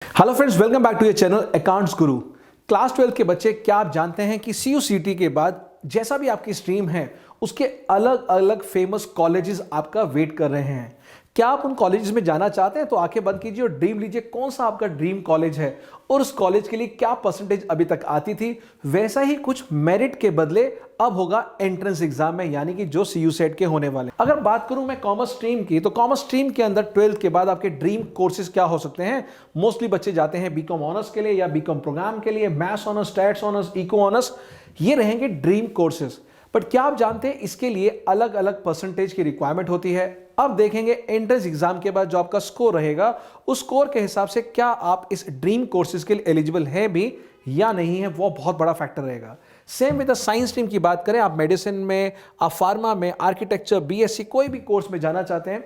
Hello friends, welcome back to your channel accounts Guru. Class 12 के बच्चे, क्या आप जानते हैं कि CUCT के बाद जैसा भी आपकी स्ट्रीम है उसके अलग अलग फेमस कॉलेजेस आपका वेट कर रहे हैं। क्या आप उन कॉलेजेस में जाना चाहते हैं? तो आंखें बंद कीजिए और ड्रीम लीजिए कौन सा आपका ड्रीम कॉलेज है और उस कॉलेज के लिए क्या परसेंटेज अभी तक आती थी। वैसा ही कुछ मेरिट के बदले अब होगा एंट्रेंस एग्जाम में, यानी कि जो CUSET के होने वाले। अगर बात करूं मैं कॉमर्स स्ट्रीम की, तो कॉमर्स स्ट्रीम के अंदर 12th के बाद आपके ड्रीम कोर्सेज क्या हो सकते हैं। मोस्टली बच्चे जाते हैं बीकॉम ऑनर्स के लिए या बीकॉम प्रोग्राम के लिए, maths honours, stats honours, eco honours, ये रहेंगे ड्रीम कोर्सेज। बट क्या आप जानते हैं इसके लिए अलग अलग परसेंटेज की रिक्वायरमेंट होती है। अब देखेंगे एंट्रेंस एग्जाम के बाद जो आपका स्कोर रहेगा, उस स्कोर के हिसाब से क्या आप इस ड्रीम कोर्सेज के लिए एलिजिबल है भी या नहीं है, वो बहुत बड़ा फैक्टर रहेगा। Same with the science stream की बात करें, आप मेडिसिन में, आप फार्मा में, आर्किटेक्चर, BSc कोई भी कोर्स में जाना चाहते हैं,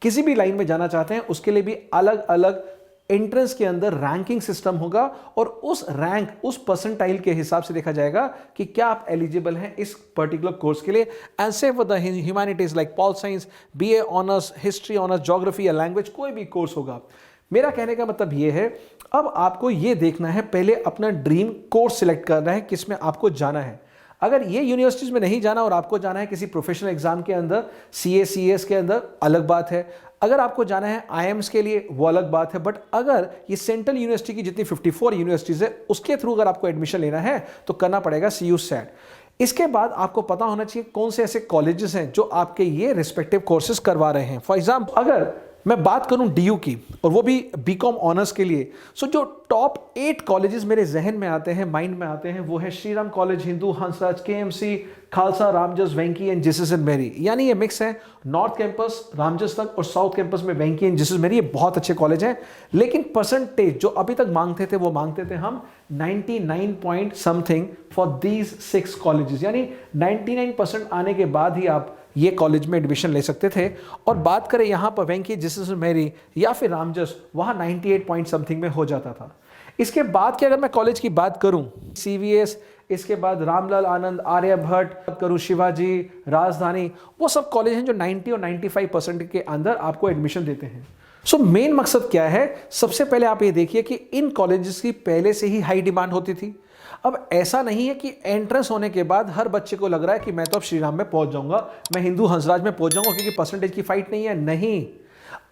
किसी भी लाइन में जाना चाहते हैं, उसके लिए भी अलग अलग एंट्रेंस के अंदर रैंकिंग सिस्टम होगा और उस रैंक, उस परसेंटाइल के हिसाब से देखा जाएगा कि क्या आप एलिजिबल हैं इस पर्टिकुलर कोर्स के लिए। And same with the humanities like pol science, BA honours, history honours, geography या लैंग्वेज, कोई भी कोर्स होगा। मेरा कहने का मतलब ये है, अब आपको ये देखना है, पहले अपना ड्रीम कोर्स सिलेक्ट करना है किसमें आपको जाना है। अगर ये यूनिवर्सिटीज में नहीं जाना और आपको जाना है किसी प्रोफेशनल एग्जाम के अंदर, CA CS के अंदर, अलग बात है। अगर आपको जाना है IIMs के लिए, वो अलग बात है। बट अगर ये सेंट्रल यूनिवर्सिटी की जितनी 54 यूनिवर्सिटीज है उसके थ्रू अगर आपको एडमिशन लेना है तो करना पड़ेगा CUSET। इसके बाद आपको पता होना चाहिए कौन से ऐसे कॉलेजेस हैं जो आपके ये रिस्पेक्टिव कोर्सेज करवा रहे हैं। फॉर एग्जाम्पल अगर मैं बात करूं DU की, और वो भी बीकॉम ऑनर्स के लिए, सो जो टॉप 8 कॉलेजेस मेरे जहन में आते हैं, माइंड में आते हैं, वो है Shriram college, Hindu, Hansraj, KMC, Khalsa, Ramjas, Venky and Jesus and Mary. यानी ये मिक्स है, नॉर्थ कैंपस रामजस तक और साउथ कैंपस में वेंकी एंड जीसस मैरी। ये बहुत अच्छे कॉलेज हैं, लेकिन परसेंटेज जो अभी तक मांगते थे वो मांगते थे हम 99 point something for these 6 colleges, यानी 99% आने के बाद ही आप ये कॉलेज में एडमिशन ले सकते थे। और बात करें यहाँ पर वेंकी, जीसस मैरी या फिर रामजस, वहाँ 98 पॉइंट समथिंग में हो जाता था। इसके बाद की अगर मैं कॉलेज की बात करूं, CVS, इसके बाद रामलाल आनंद, आर्यभट्ट करूं, शिवाजी, राजधानी, वो सब कॉलेज हैं जो 90 और 95% के अंदर आपको एडमिशन देते हैं। सो मेन मकसद क्या है, सबसे पहले आप ये देखिए कि इन कॉलेजेस की पहले से ही हाई डिमांड होती थी। अब ऐसा नहीं है कि एंट्रेंस होने के बाद हर बच्चे को लग रहा है कि मैं तो अब श्रीराम में पहुंच जाऊंगा, मैं हिंदू हंसराज में पहुंच जाऊंगा, क्योंकि परसेंटेज की फाइट नहीं है। नहीं,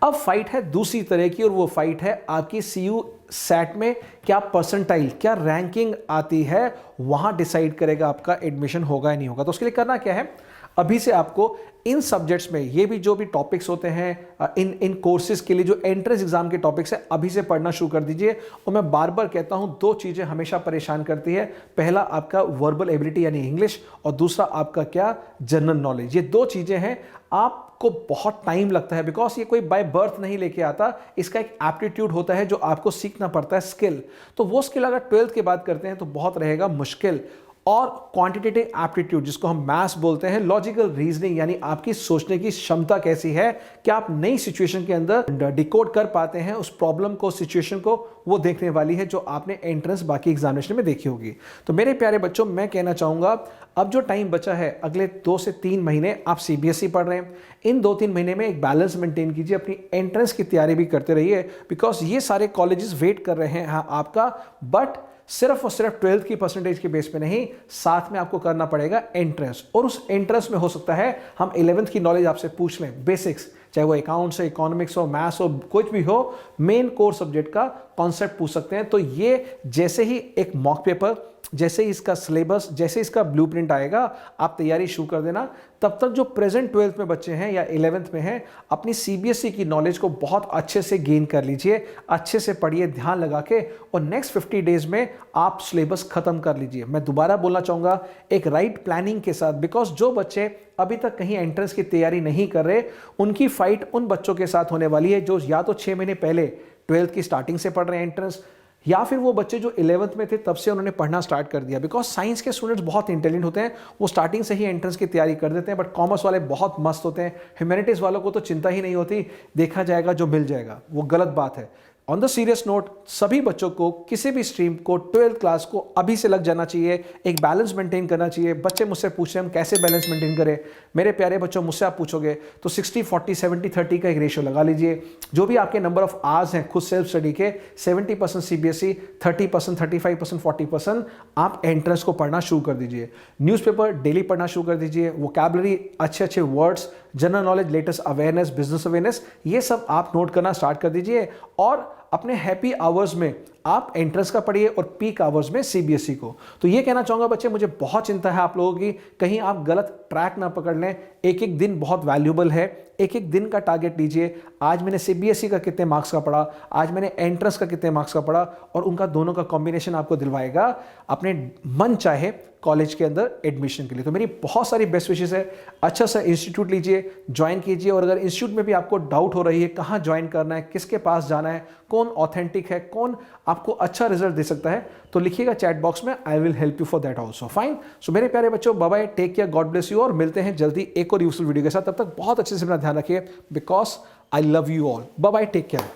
अब फाइट है दूसरी तरह की, और वो फाइट है आपकी CUSET में क्या परसेंटाइल, क्या रैंकिंग आती है, वहां डिसाइड करेगा आपका एडमिशन होगा या नहीं होगा। तो उसके लिए करना क्या है, अभी से आपको इन सब्जेक्ट्स में ये भी जो भी टॉपिक्स होते हैं, इन कोर्सेज के लिए जो एंट्रेंस एग्जाम के टॉपिक्स है, अभी से पढ़ना शुरू कर दीजिए। और मैं बार बार कहता हूं, 2 चीजें हमेशा परेशान करती है, पहला आपका वर्बल एबिलिटी यानी इंग्लिश, और दूसरा आपका क्या, जनरल नॉलेज। ये 2 चीजें हैं, आपको बहुत टाइम लगता है, बिकॉज ये कोई बाय बर्थ नहीं लेके आता, इसका एक एप्टीट्यूड होता है जो आपको सीखना पड़ता है, स्किल। तो वो स्किल अगर 12th के बाद करते हैं तो बहुत रहेगा मुश्किल। और क्वांटिटेटिव एप्टीट्यूड, जिसको हम मैथ्स बोलते हैं, लॉजिकल रीजनिंग, यानी आपकी सोचने की क्षमता कैसी है, क्या आप नई सिचुएशन के अंदर डिकोड कर पाते हैं उस प्रॉब्लम को, सिचुएशन को, वो देखने वाली है जो आपने एंट्रेंस बाकी एग्जामिनेशन में देखी होगी। तो मेरे प्यारे बच्चों, मैं कहना चाहूंगा, अब जो टाइम बचा है, अगले 2 से 3 महीने आप CBSE पढ़ रहे हैं, इन 2-3 महीने में एक बैलेंस मेंटेन कीजिए, अपनी एंट्रेंस की तैयारी भी करते रहिए, बिकॉज ये सारे कॉलेजेस वेट कर रहे हैं आपका। बट सिर्फ और सिर्फ 12th की परसेंटेज के बेस पे नहीं, साथ में आपको करना पड़ेगा एंट्रेंस, और उस एंट्रेंस में हो सकता है हम 11th की नॉलेज आपसे पूछ लें, बेसिक्स, चाहे वो अकाउंट्स हो, इकोनॉमिक्स हो, मैथ्स हो, कुछ भी हो, मेन कोर सब्जेक्ट का कॉन्सेप्ट पूछ सकते हैं। तो ये जैसे ही एक मॉक पेपर, जैसे ही इसका सिलेबस, जैसे इसका ब्लूप्रिंट आएगा, आप तैयारी शुरू कर देना। तब तक जो प्रेजेंट 12th में बच्चे हैं या 11th में हैं, अपनी CBSE की नॉलेज को बहुत अच्छे से गेन कर लीजिए, अच्छे से पढ़िए ध्यान लगा के, और नेक्स्ट 50 डेज में आप सिलेबस खत्म कर लीजिए। मैं दोबारा बोलना चाहूँगा, एक राइट प्लानिंग के साथ, बिकॉज जो बच्चे अभी तक कहीं एंट्रेंस की तैयारी नहीं कर रहे, उनकी फाइट उन बच्चों के साथ होने वाली है जो या तो 6 महीने पहले 12th की स्टार्टिंग से पढ़ रहे हैं एंट्रेंस, या फिर वो बच्चे जो 11th में थे तब से उन्होंने पढ़ना स्टार्ट कर दिया। बिकॉज साइंस के स्टूडेंट्स बहुत इंटेलिजेंट होते हैं, वो स्टार्टिंग से ही एंट्रेंस की तैयारी कर देते हैं, बट कॉमर्स वाले बहुत मस्त होते हैं। ह्यूमैनिटीज़ वालों को तो चिंता ही नहीं होती, देखा जाएगा जो मिल जाएगा, वो गलत बात है। ऑन द सीरियस नोट, सभी बच्चों को किसी भी स्ट्रीम को 12th क्लास को अभी से लग जाना चाहिए, एक बैलेंस मेंटेन करना चाहिए। बच्चे मुझसे पूछ रहे हैं हम कैसे बैलेंस मेंटेन करें। मेरे प्यारे बच्चों, मुझसे आप पूछोगे तो 60 40 70 30 का एक रेशियो लगा लीजिए। जो भी आपके नंबर ऑफ आवर्स हैं खुद सेल्फ स्टडी के, 70% सीबीएसई, 30%, 35%, 40% आप एंट्रेंस को पढ़ना शुरू कर दीजिए। न्यूज़पेपर डेली पढ़ना शुरू कर दीजिए। वोकैबुलरी, अच्छे अच्छे words, general knowledge, latest awareness, business awareness, ये सब आप नोट करना स्टार्ट कर दीजिए। और अपने हैप्पी आवर्स में आप एंट्रेंस का पढ़िए और पीक आवर्स में सीबीएसई को। तो ये कहना चाहूंगा बच्चे, मुझे बहुत चिंता है आप लोगों की, कहीं आप गलत ट्रैक ना पकड़ लें। एक एक दिन बहुत वैल्यूबल है, एक एक दिन का टारगेट लीजिए। आज मैंने सीबीएसई का कितने मार्क्स का पढ़ा, आज मैंने एंट्रेंस का कितने मार्क्स का पढ़ा, और उनका दोनों का कॉम्बिनेशन आपको दिलवाएगा अपने मन चाहे कॉलेज के अंदर एडमिशन के लिए। तो मेरी बहुत सारी बेस्ट विशेस है। अच्छा सा इंस्टीट्यूट लीजिए, ज्वाइन कीजिए। और अगर इंस्टीट्यूट में भी आपको डाउट हो रही है कहाँ ज्वाइन करना है, किसके पास जाना है, कौन ऑथेंटिक है, कौन आपको अच्छा रिजल्ट दे सकता है, तो लिखिएगा चैट बॉक्स में, I will help you for that also. Fine. So मेरे प्यारे बच्चों, bye bye, take care, God bless you, और मिलते हैं जल्दी एक और यूजफुल वीडियो के साथ। तब तक बहुत अच्छे से अपना ध्यान रखिए, because I love you all. Bye bye, take care.